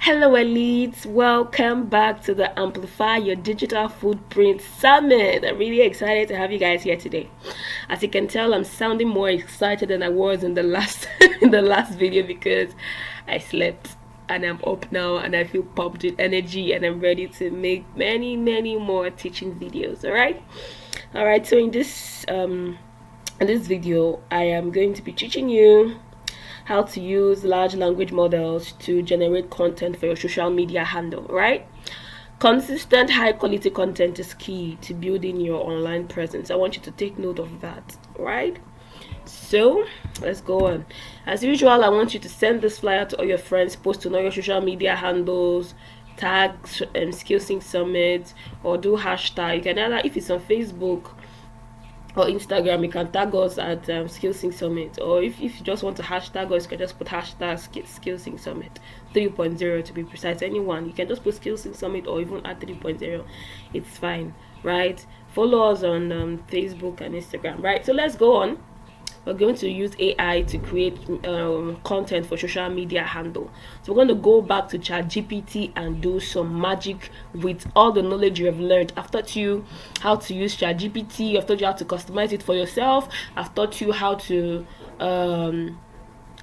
Hello elites, welcome back to the Amplify Your Digital Footprint Summit. I'm really excited to have you guys here today. As you can tell, I'm sounding more excited than I was in the last in the last video because I slept and I'm up now and I feel pumped with energy and I'm ready to make many more teaching videos. Alright, so in this video I am going to be teaching you how to use large language models to generate content for your social media handle, right? Consistent high quality content is key to building your online presence. I want you to take note of that, right? So let's go on. As usual, I want you to send this flyer to all your friends, post on all your social media handles, tag Skillsync Summit, or do hashtag. You can either, if it's on Facebook or Instagram, you can tag us at Skillsync Summit, or if you just want to hashtag us, you can just put hashtag Skillsync Summit 3.0 to be precise. Anyone, you can just put Skillsync Summit or even at 3.0, it's fine, right? Follow us on Facebook and Instagram, right? So let's go on. We're going to use AI to create content for social media handle. So we're going to go back to ChatGPT and do some magic with all the knowledge you have learned. I've taught you how to use ChatGPT. I've taught you how to customize it for yourself. I've taught you how to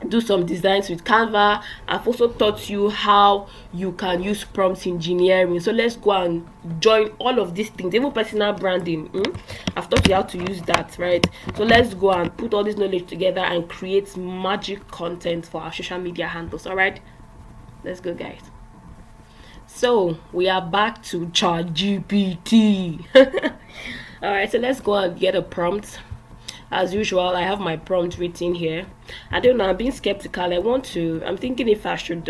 do some designs with Canva. I've also taught you how you can use prompt engineering. So let's go and join all of these things, even personal branding. I've taught you how to use that, right? So let's go and put all this knowledge together and create magic content for our social media handles. All right, let's go, guys. So we are back to ChatGPT. All right, so let's go and get a prompt. As usual, I have my prompt written here. I don't know, I'm being skeptical. I'm thinking if I should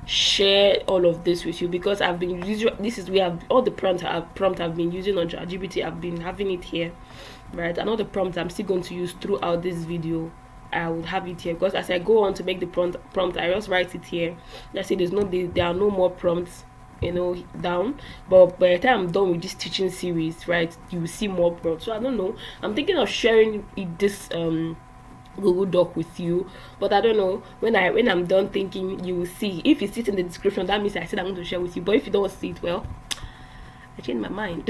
share all of this with you, because I've been using we have all the prompt I've been using on ChatGPT. I've been having it here, right? And all the prompts I'm still going to use throughout this video, I would have it here, because as I go on to make the prompt, I just write it here. Let's say there are no more prompts, down, but by the time I'm done with this teaching series, right, you will see more prompts. So I don't know, I'm thinking of sharing this Google Doc with you, but I don't know, when I'm done thinking, you will see. If you see it in the description, that means I said I'm going to share with you, but if you don't see it, well, I changed my mind.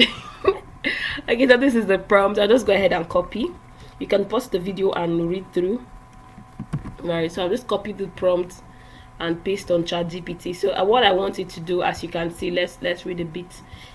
Okay, so this is the prompt. I'll just go ahead and copy. You can pause the video and read through. Right, so I'll just copy the prompt and paste on ChatGPT. So what I want it to do, as you can see, let's read a bit,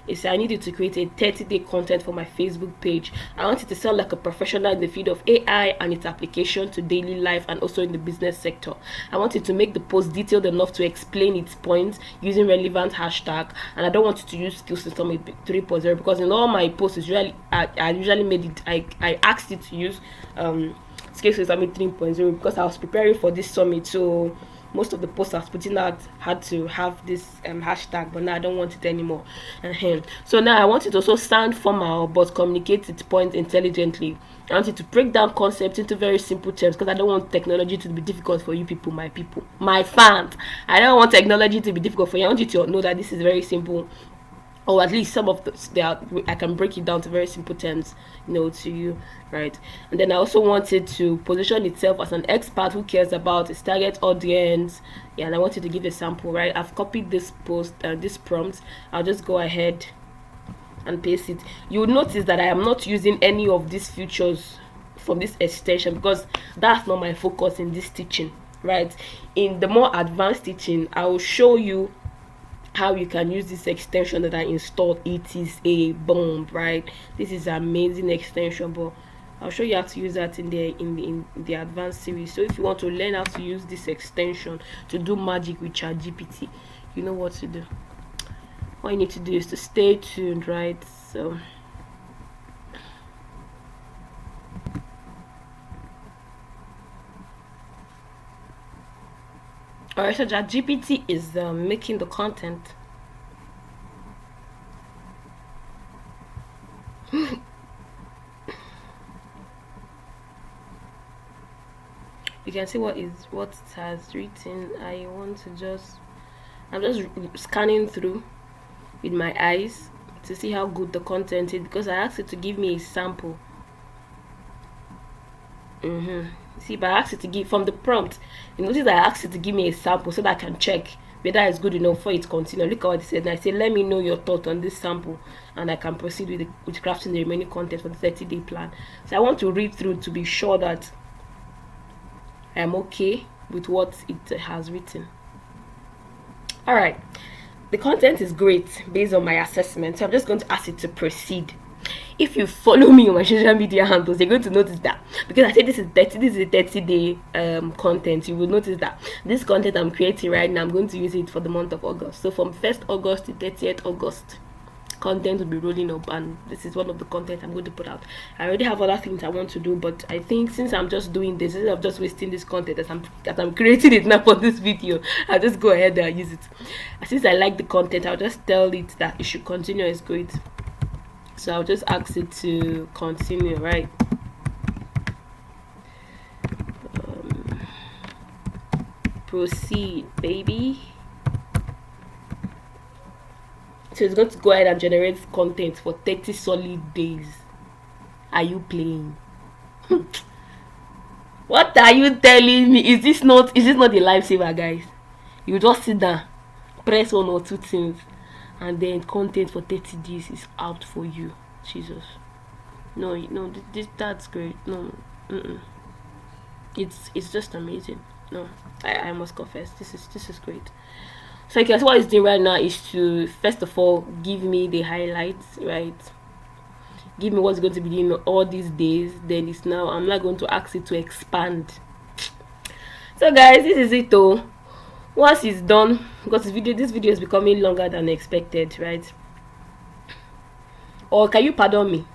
is I need you to create a 30-day content for my Facebook page. I want it to sound like a professional in the field of AI and its application to daily life and also in the business sector. I want it to make the post detailed enough to explain its points using relevant hashtag, and I don't want it to use Skillsync Summit 3.0, because in all my posts I usually made it, I asked it to use Skillsync Summit 3.0 because I was preparing for this summit. So most of the posts I was putting out had to have this hashtag, but now I don't want it anymore. So now I want it to also sound formal but communicate its points intelligently. I want it to break down concepts into very simple terms, because I don't want technology to be difficult for you people, my fans. I don't want technology to be difficult for you. I want you to know that this is very simple, or at least some of I can break it down to very simple terms, to you, right? And then I also wanted to position itself as an expert who cares about its target audience. Yeah, and I wanted to give a sample, right? I've copied this this prompt. I'll just go ahead and paste it. You will notice that I am not using any of these features from this extension, because that's not my focus in this teaching, right? In the more advanced teaching, I will show you how you can use this extension that I installed. It is a bomb, right? This is an amazing extension, but I'll show you how to use that in the advanced series. So if you want to learn how to use this extension to do magic with ChatGPT, you know what to do. All you need to do is to stay tuned, right? So alright, so ChatGPT is making the content. You can see what it has written. I'm just scanning through with my eyes to see how good the content is, because I asked it to give me a sample. See, but I asked it to give from the prompt. You notice I asked it to give me a sample so that I can check whether it's good enough for it to continue. Look at what it said. And I say, let me know your thought on this sample, and I can proceed with crafting the remaining content for the 30-day plan. So I want to read through to be sure that I'm okay with what it has written. All right, the content is great based on my assessment, so I'm just going to ask it to proceed. If you follow me on my social media handles, you're going to notice that, because I said this is a 30-day content, you will notice that this content I'm creating right now, I'm going to use it for the month of August. So from 1st August to 30th August, content will be rolling up, and this is one of the content I'm going to put out. I already have other things I want to do, but I think since I'm just doing this, instead of just wasting this content as I'm creating it now for this video, I'll just go ahead and use it. Since I like the content, I'll just tell it that it should continue. It's great. So I'll just ask it to continue, right? Proceed, baby. So it's going to go ahead and generate content for 30 solid days. Are you playing? What are you telling me? Is this not a lifesaver, guys? You just sit down, press one or two things, and then content for 30 days is out for you. Jesus. No, that's great. No, it's just amazing. No, I must confess, this is great. So I guess what it's doing right now is to, first of all, give me the highlights, right? Give me what's going to be doing all these days. Then it's now, I'm not going to ask it to expand. So guys, this is it though. Once it's done, because this video is becoming longer than expected, right? Or can you pardon me?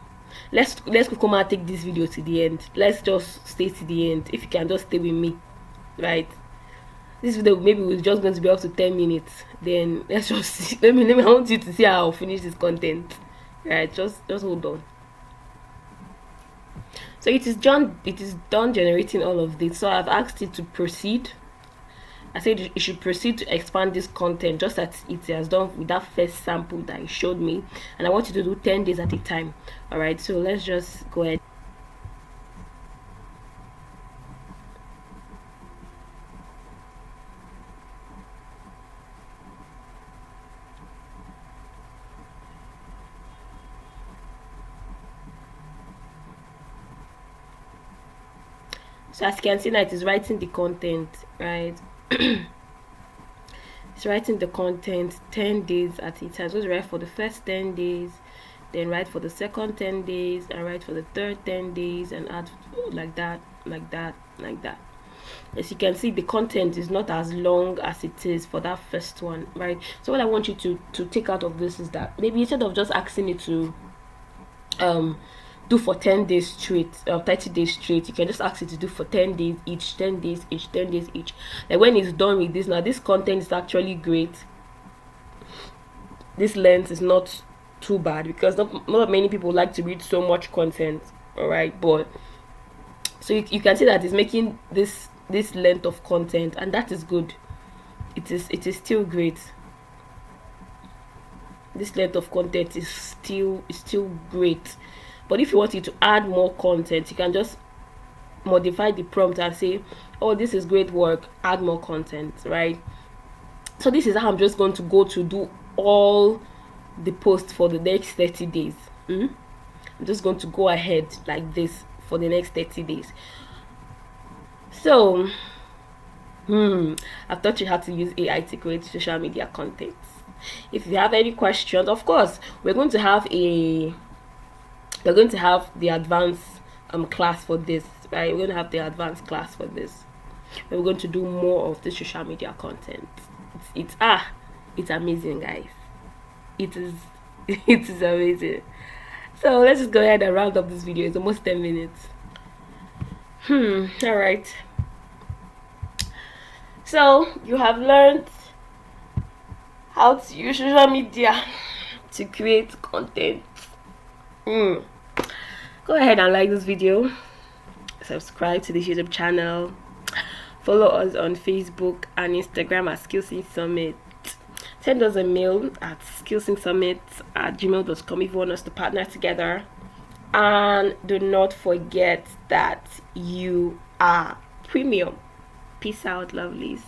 Let's come and take this video to the end. Let's just stay to the end. If you can just stay with me, right? This video maybe we're just going to be up to 10 minutes. Then let's just see. Let me I want you to see how I'll finish this content. Right, just hold on. So it is done generating all of this. So I've asked it to proceed. I said it should proceed to expand this content just as it has done with that first sample that it showed me, and I want you to do 10 days at a time. All right, so let's just go ahead. So as you can see now, it is writing the content, right? It's writing the content 10 days at a time. So it's write for the first 10 days, then write for the second 10 days, and write for the third 10 days, and add like that. As you can see, the content is not as long as it is for that first one, right? So what I want you to take out of this is that maybe instead of just asking it to do for 10 days straight, 30 days straight, you can just ask it to do for 10 days each, 10 days each, 10 days each. Like when it's done with this, now this content is actually great. This length is not too bad, because not many people like to read so much content, all right? But so you can see that it's making this length of content, and that is good. It is still great. This length of content is still great. But if you want it to add more content, you can just modify the prompt and say, oh, this is great work, add more content, right? So this is how I'm just going to go to do all the posts for the next 30 days. I'm just going to go ahead like this for the next 30 days. So I've taught you how to use AI to create social media content. If you have any questions, of course, we're going to have the advanced class for this, right? We're going to have the advanced class for this. We're going to do more of the social media content. It's amazing, guys. It is amazing. So let's just go ahead and round up this video. It's almost 10 minutes. All right. So you have learned how to use social media to create content. Go ahead and like this video, subscribe to this YouTube channel, follow us on Facebook and Instagram at Skillsing Summit. Send us a mail at skillsingsummit@gmail.com if you want us to partner together. And do not forget that you are premium. Peace out, lovelies.